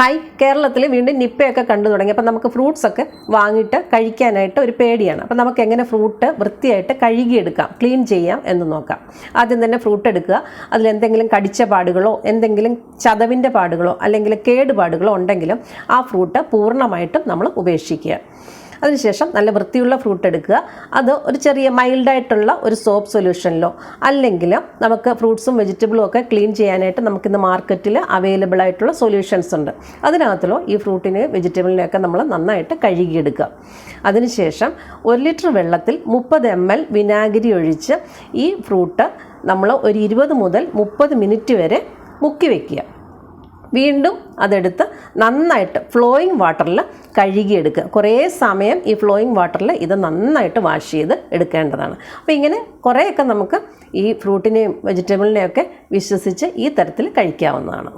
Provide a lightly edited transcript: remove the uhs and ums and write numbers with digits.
Hi, കേരളത്തിൽ വീണ്ടും നിപ്പയൊക്കെ കണ്ടു തുടങ്ങി. അപ്പം നമുക്ക് ഫ്രൂട്ട്സൊക്കെ വാങ്ങിയിട്ട് കഴിക്കാനായിട്ട് ഒരു പേടിയാണ്. അപ്പം നമുക്ക് എങ്ങനെ ഫ്രൂട്ട് വൃത്തിയായിട്ട് കഴുകിയെടുക്കാം, ക്ലീൻ ചെയ്യാം എന്ന് നോക്കാം. ആദ്യം തന്നെ ഫ്രൂട്ട് എടുക്കുക. അതിലെന്തെങ്കിലും കടിച്ച പാടുകളോ എന്തെങ്കിലും ചതവിൻ്റെ പാടുകളോ അല്ലെങ്കിൽ കേടുപാടുകളോ ഉണ്ടെങ്കിലും ആ ഫ്രൂട്ട് പൂർണ്ണമായിട്ടും നമ്മൾ ഉപേക്ഷിക്കുക. അതിനുശേഷം നല്ല വൃത്തിയുള്ള ഫ്രൂട്ട് എടുക്കുക. അത് ഒരു ചെറിയ മൈൽഡായിട്ടുള്ള ഒരു സോപ്പ് സൊല്യൂഷനിലോ അല്ലെങ്കിൽ നമുക്ക് ഫ്രൂട്ട്സും വെജിറ്റബിളും ഒക്കെ ക്ലീൻ ചെയ്യാനായിട്ട് നമുക്കിന്ന് മാർക്കറ്റിൽ അവൈലബിൾ ആയിട്ടുള്ള സൊല്യൂഷൻസ് ഉണ്ട്. അതിനകത്തിലോ ഈ ഫ്രൂട്ടിനെ വെജിറ്റബിളിനെയൊക്കെ നമ്മൾ നന്നായിട്ട് കഴുകിയെടുക്കുക. അതിനുശേഷം 1 ലിറ്റർ വെള്ളത്തിൽ 30 ml വിനാഗിരി ഒഴിച്ച് ഈ ഫ്രൂട്ട് നമ്മൾ ഒരു 20 മുതൽ 30 മിനിറ്റ് വരെ മുക്കി വയ്ക്കുക. വീണ്ടും അതെടുത്ത് നന്നായിട്ട് ഫ്ലോയിങ് വാട്ടറിൽ കഴുകിയെടുക്കുക. കുറേ സമയം ഈ ഫ്ലോയിങ് വാട്ടറിൽ ഇത് നന്നായിട്ട് വാഷ് ചെയ്ത് എടുക്കേണ്ടതാണ്. അപ്പോൾ ഇങ്ങനെ കുറേയൊക്കെ നമുക്ക് ഈ ഫ്രൂട്ടിനെയും വെജിറ്റബിളിനെയൊക്കെ വിശ്വസിച്ച് ഈ തരത്തിൽ കഴിക്കാവുന്നതാണ്.